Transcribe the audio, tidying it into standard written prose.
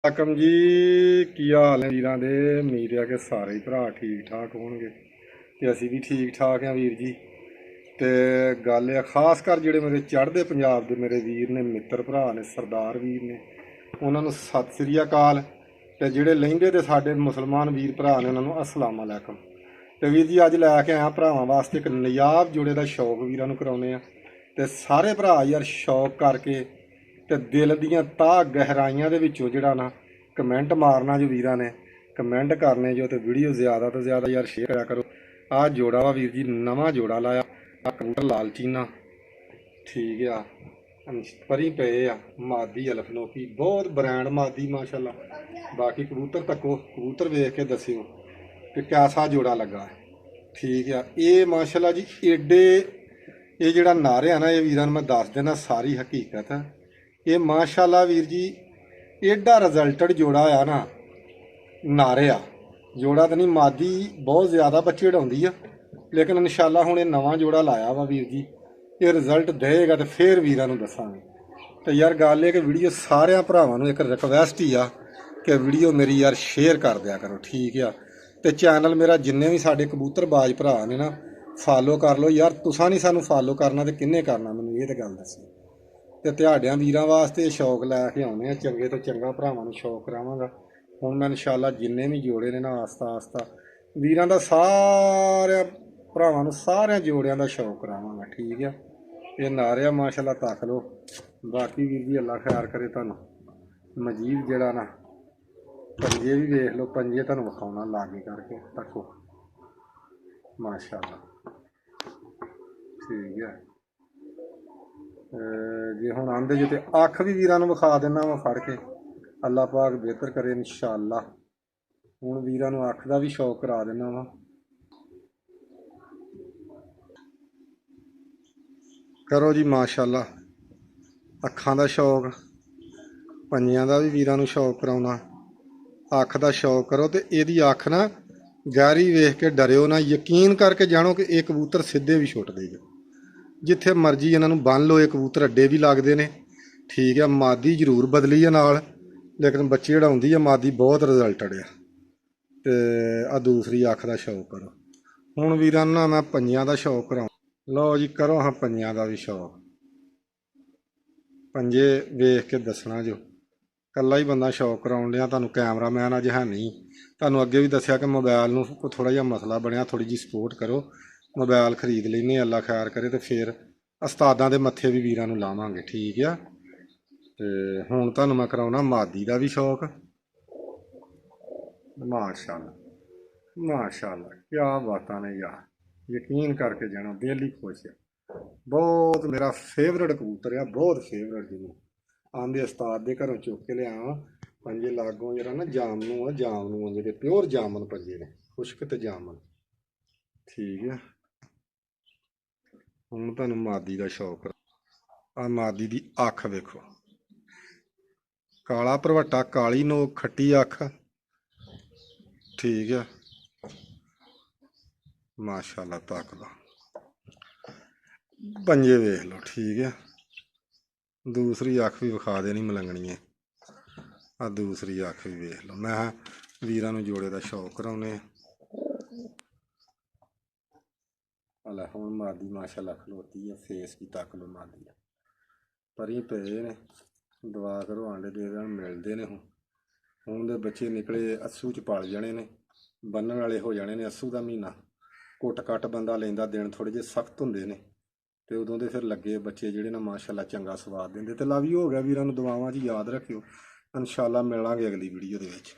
ਹਾਕਮ ਜੀ ਕੀ ਹਾਲ ਹੈ ਵੀਰਾਂ ਦੇ। ਉਮੀਦ ਹੈ ਕਿ ਸਾਰੇ ਹੀ ਭਰਾ ਠੀਕ ਠਾਕ ਹੋਣਗੇ ਤੇ ਅਸੀਂ ਵੀ ਠੀਕ ਠਾਕ ਹਾਂ ਵੀਰ ਜੀ। ਤੇ ਗੱਲ ਇਹ ਖਾਸ ਕਰ ਜਿਹੜੇ ਮੇਰੇ ਚੜ੍ਹਦੇ ਪੰਜਾਬ ਦੇ ਮੇਰੇ ਵੀਰ ਨੇ, ਮਿੱਤਰ ਭਰਾ ਨੇ, ਸਰਦਾਰ ਵੀਰ ਨੇ, ਉਹਨਾਂ ਨੂੰ ਸਤਿ ਸ੍ਰੀ ਅਕਾਲ। ਤੇ ਜਿਹੜੇ ਲਹਿੰਦੇ ਦੇ ਸਾਡੇ ਮੁਸਲਮਾਨ ਵੀਰ ਭਰਾ ਨੇ ਉਹਨਾਂ ਨੂੰ ਅਸਲਾਮ ਅਲੈਕਮ। ਤੇ ਵੀਰ ਜੀ ਅੱਜ ਲੈ ਕੇ ਆਇਆ ਭਰਾਵਾਂ ਵਾਸਤੇ ਇੱਕ ਨਯਾਬ ਜੋੜੇ ਦਾ ਸ਼ੌਕ ਵੀਰਾਂ ਨੂੰ ਕਰਾਉਨੇ ਆ। ਤੇ ਸਾਰੇ ਭਰਾ ਯਾਰ ਸ਼ੌਕ ਕਰਕੇ ਤੇ ਦਿਲ ਦੀਆਂ ਤਾਹ ਗਹਿਰਾਈਆਂ ਦੇ ਵਿੱਚੋਂ ਜਿਹੜਾ ਨਾ ਕਮੈਂਟ ਮਾਰਨਾ ਜੋ ਵੀਰਾਂ ਨੇ, ਕਮੈਂਟ ਕਰਨੇ ਜੋ, ਤੇ ਵੀਡੀਓ ਜ਼ਿਆਦਾ ਤੋਂ ਜ਼ਿਆਦਾ ਯਾਰ ਸ਼ੇਅਰ ਕਰਿਆ ਕਰੋ। ਆਹ ਜੋੜਾ ਵਾ ਵੀਰ ਜੀ, ਨਵਾਂ ਜੋੜਾ ਲਾਇਆ ਆ ਕਬੂਤਰ ਲਾਲ ਚੀਨਾ, ਠੀਕ ਆ। ਪਰੀ ਪਏ ਆ ਮਾਦੀ ਅਲਫਨੋਕੀ, ਬਹੁਤ ਬ੍ਰਾਂਡ ਮਾਦੀ ਮਾਸ਼ਾਅੱਲਾ। ਬਾਕੀ ਕਬੂਤਰ ਤੱਕੋ, ਕਬੂਤਰ ਵੇਖ ਕੇ ਦੱਸਿਓ ਕਿ ਕੈਸਾ ਜੋੜਾ ਲੱਗਾ, ਠੀਕ ਆ। ਇਹ ਮਾਸ਼ਾਅੱਲਾ ਜੀ ਏਡੇ, ਇਹ ਜਿਹੜਾ ਨਾਰੇ ਆ ਨਾ, ਇਹ ਵੀਰਾਂ ਨੂੰ ਮੈਂ ਦੱਸ ਦੇਣਾ ਸਾਰੀ ਹਕੀਕਤ। ਇਹ ਮਾਸ਼ਾਅੱਲਾ ਵੀਰ ਜੀ ਏਡਾ ਰਿਜ਼ਲਟਡ ਜੋੜਾ ਆ ਨਾ, ਨਾਰੇ ਆ ਜੋੜਾ ਤਾਂ ਨਹੀਂ, ਮਾਦੀ ਬਹੁਤ ਜ਼ਿਆਦਾ ਬੱਚੇ ਉਡਾਉਂਦੀ ਆ, ਲੇਕਿਨ ਇਨਸ਼ਾਅੱਲਾ ਹੁਣ ਇਹ ਨਵਾਂ ਜੋੜਾ ਲਾਇਆ ਵਾ ਵੀਰ ਜੀ, ਇਹ ਰਿਜ਼ਲਟ ਦੇਗਾ ਤੇ ਫੇਰ ਵੀਰਾਂ ਨੂੰ ਦੱਸਾਂਗੇ। ਤੇ ਯਾਰ ਗੱਲ ਇਹ ਕਿ ਵੀਡੀਓ ਸਾਰਿਆਂ ਭਰਾਵਾਂ ਨੂੰ ਇੱਕ ਰਿਕਵੈਸਟ ਹੀ ਆ ਕਿ ਵੀਡੀਓ ਮੇਰੀ ਯਾਰ ਸ਼ੇਅਰ ਕਰ ਦਿਆ ਕਰੋ, ਠੀਕ ਆ। ਤੇ ਚੈਨਲ ਮੇਰਾ ਜਿੰਨੇ ਵੀ ਸਾਡੇ ਕਬੂਤਰਬਾਜ਼ ਭਰਾ ਨੇ ਨਾ, ਫਾਲੋ ਕਰ ਲਓ ਯਾਰ। ਤੁਸਾਂ ਨਹੀਂ ਸਾਨੂੰ ਫਾਲੋ ਕਰਨਾ ਤੇ ਕਿੰਨੇ ਕਰਨਾ, ਮੈਨੂੰ ਇਹ ਤਾਂ ਗੱਲ ਦੱਸੋ। ਤੇ ਤੁਹਾਡਿਆਂ ਵੀਰਾਂ ਵਾਸਤੇ ਸ਼ੌਕ ਲੈ ਕੇ ਆਉਣੇ ਆ, ਚੰਗੇ ਤੋਂ ਚੰਗਾ ਭਰਾਵਾਂ ਨੂੰ ਸ਼ੌਕ ਕਰਾਵਾਂਗਾ। ਹੁਣ ਮੈਂ ਇਨਸ਼ਾਅੱਲਾ ਜਿੰਨੇ ਵੀ ਜੋੜੇ ਨੇ ਨਾ, ਆਸਤਾ ਆਸਤਾ ਵੀਰਾਂ ਦਾ ਸਾਰਿਆਂ ਭਰਾਵਾਂ ਨੂੰ ਸਾਰਿਆਂ ਜੋੜਿਆਂ ਦਾ ਸ਼ੌਕ ਕਰਾਵਾਂਗਾ, ਠੀਕ ਆ। ਇਹ ਨਾਰਿਆ ਮਾਸ਼ਾਅੱਲਾ ਤੱਕ ਲਓ। ਬਾਕੀ ਵੀਰ ਜੀ ਅੱਲਾ ਖੈਰ ਕਰੇ ਤੁਹਾਨੂੰ। ਮਜੀਦ ਜਿਹੜਾ ਨਾ ਪੰਜੇ ਵੀ ਵੇਖ ਲਓ, ਪੰਜੇ ਤੁਹਾਨੂੰ ਵਿਖਾਉਣਾ ਲਾਗੇ ਕਰਕੇ ਤੱਕੋ ਮਾਸ਼ਾਅੱਲਾ, ਠੀਕ ਹੈ। ਜੇ ਹੁਣ ਆਂਦੇ ਜੇ ਤੇ ਅੱਖ ਵੀ ਵੀਰਾਂ ਨੂੰ ਵਿਖਾ ਦਿੰਦਾ ਵਾ ਫੜ ਕੇ, ਅੱਲਾ ਪਾਕ ਬਿਹਤਰ ਕਰੇ ਇਨਸ਼ਾਅੱਲਾ। ਹੁਣ ਵੀਰਾਂ ਨੂੰ ਅੱਖ ਦਾ ਵੀ ਸ਼ੌਕ ਕਰਾ ਦਿੰਦਾ ਵਾ। ਕਰੋ ਜੀ ਮਾਸ਼ਾਅੱਲਾ ਅੱਖਾਂ ਦਾ ਸ਼ੌਕ, ਪੰਜਿਆਂ ਦਾ ਵੀ ਵੀਰਾਂ ਨੂੰ ਸ਼ੌਕ ਕਰਾਉਣਾ। ਅੱਖ ਦਾ ਸ਼ੌਕ ਕਰੋ ਤੇ ਇਹਦੀ ਅੱਖ ਨਾ ਗਹਿਰੀ ਵੇਖ ਕੇ ਡਰਿਓ ਨਾ, ਯਕੀਨ ਕਰਕੇ ਜਾਣੋ ਕਿ ਇਹ ਕਬੂਤਰ ਸਿੱਧੇ ਵੀ ਛੁੱਟ ਦੇਗਾ। ਜਿੱਥੇ ਮਰਜ਼ੀ ਇਹਨਾਂ ਨੂੰ ਬੰਨ ਲਓ, ਇਹ ਕਬੂਤਰ ਅੱਡੇ ਵੀ ਲੱਗਦੇ ਨੇ, ਠੀਕ ਆ। ਮਾਦੀ ਜ਼ਰੂਰ ਬਦਲੀ ਆ ਨਾਲ, ਲੇਕਿਨ ਬੱਚੇ ਉਡਾਉਂਦੀ ਆ ਮਾਦੀ, ਬਹੁਤ ਰਿਜ਼ਲਟਡ ਆ। ਤੇ ਆ ਦੂਸਰੀ ਅੱਖ ਦਾ ਸ਼ੌਕ ਕਰੋ। ਹੁਣ ਵੀਰਾਂ ਨੂੰ ਨਾ ਮੈਂ ਪੰਜਿਆਂ ਦਾ ਸ਼ੌਕ ਕਰਾਉਂ। ਲਓ ਜੀ ਕਰੋ ਹਾਂ ਪੰਜਿਆਂ ਦਾ ਵੀ ਸ਼ੌਕ। ਪੰਜੇ ਵੇਖ ਕੇ ਦੱਸਣਾ ਜੋ, ਇਕੱਲਾ ਹੀ ਬੰਦਾ ਸ਼ੌਕ ਕਰਾਉਣ ਡਿਆ। ਤੁਹਾਨੂੰ ਕੈਮਰਾਮੈਨ ਅੱਜ ਹੈ ਨਹੀਂ, ਤੁਹਾਨੂੰ ਅੱਗੇ ਵੀ ਦੱਸਿਆ ਕਿ ਮੋਬਾਈਲ ਨੂੰ ਥੋੜ੍ਹਾ ਜਿਹਾ ਮਸਲਾ ਬਣਿਆ, ਥੋੜ੍ਹੀ ਜਿਹੀ ਸਪੋਰਟ ਕਰੋ। ਮੋਬਾਈਲ ਖਰੀਦ ਲੈਨੇ, ਅੱਲਾ ਖੈਰ ਕਰੇ, ਤੇ ਫਿਰ ਉਸਤਾਦਾਂ ਦੇ ਮੱਥੇ ਵੀ ਵੀਰਾਂ ਨੂੰ ਲਾਵਾਂਗੇ, ਠੀਕ ਆ। ਤੇ ਹੁਣ ਤੁਹਾਨੂੰ ਮੈਂ ਕਰਾਉਣਾ ਮਾਦੀ ਦਾ ਵੀ ਸ਼ੌਕ। ਮਾਸ਼ਾਅੱਲਾ ਮਾਸ਼ਾਅੱਲਾ, ਕਿਆ ਬਾਤਾਂ ਨੇ ਯਾਰ, ਯਕੀਨ ਕਰਕੇ ਜਾਣਾ, ਦਿਲ ਹੀ ਖੁਸ਼ ਆ। ਬਹੁਤ ਮੇਰਾ ਫੇਵਰਟ ਕਬੂਤਰ ਆ, ਬਹੁਤ ਫੇਵਰਟ। ਜਿਹਨੂੰ ਆਂਦੇ ਉਸਤਾਦ ਦੇ ਘਰੋਂ ਚੁੱਕ ਕੇ ਲਿਆ ਪੰਜੇ ਲਾਗੋਂ, ਜਿਹੜਾ ਨਾ ਜਾਮਨੂ ਆ, ਜਾਮਨੂ ਆ ਜਿਹੜੇ ਪਿਓਰ ਜਾਮਨ ਪੰਜੇ ਨੇ, ਖੁਸ਼ਕ ਤੇ ਜਾਮਨ, ਠੀਕ ਆ। ਹੁਣ ਤੁਹਾਨੂੰ ਮਾਦੀ ਦਾ ਸ਼ੌਕ ਆ। ਮਾਦੀ ਦੀ ਅੱਖ ਵੇਖੋ, ਕਾਲਾ ਭਰਵੱਟਾ, ਕਾਲੀ ਨੋਕ, ਖੱਟੀ ਅੱਖ, ਠੀਕ ਆ। ਮਾਸ਼ਾਅੱਲਾ ਤੱਕ ਦਾ ਪੰਜੇ ਵੇਖ ਲਓ, ਠੀਕ ਆ। ਦੂਸਰੀ ਅੱਖ ਵੀ ਵਿਖਾ ਦੇਣੀ ਮਲੰਗਣੀਏ, ਆ ਦੂਸਰੀ ਅੱਖ ਵੀ ਵੇਖ ਲਓ। ਮੈਂ ਵੀਰਾਂ ਨੂੰ ਜੋੜੇ ਦਾ ਸ਼ੌਕ ਕਰਾਉਨੇ ਆ। ਹੁਣ ਮਾਦੀ ਮਾਸ਼ਾਅੱਲਾ ਖਲੋਤੀ ਆ, ਫੇਸ ਵੀ ਤੱਕ ਲਓ ਮਾਦੀ ਦਾ, ਪਰੀ ਪਏ ਨੇ। ਦੁਆ ਕਰੋ ਆਂਡੇ ਦੇ ਦੇਣ, ਮਿਲਦੇ ਨੇ। ਹੁਣ ਦੇ ਬੱਚੇ ਨਿਕਲੇ ਅੱਸੂ 'ਚ ਪਲ ਜਾਣੇ ਨੇ, ਬੰਨਣ ਵਾਲੇ ਹੋ ਜਾਣੇ ਨੇ। ਅੱਸੂ ਦਾ ਮਹੀਨਾ ਕੁੱਟ ਕੱਟ ਬੰਦਾ ਲੈਂਦਾ, ਦਿਨ ਥੋੜ੍ਹੇ ਜਿਹੇ ਸਖਤ ਹੁੰਦੇ ਨੇ, ਤੇ ਉਦੋਂ ਦੇ ਫਿਰ ਲੱਗੇ ਬੱਚੇ ਜਿਹੜੇ ਨਾ ਮਾਸ਼ਾਅੱਲਾ ਚੰਗਾ ਸਵਾਦ ਦਿੰਦੇ। ਤੇ ਲਵ ਯੂ ਹੋ ਗਿਆ ਵੀਰਾਂ ਨੂੰ, ਦੁਆਵਾਂ 'ਚ ਯਾਦ ਰੱਖਿਓ। ਇਨਸ਼ਾਅੱਲਾ ਮਿਲਾਂਗੇ ਅਗਲੀ ਵੀਡੀਓ ਦੇ ਵਿੱਚ।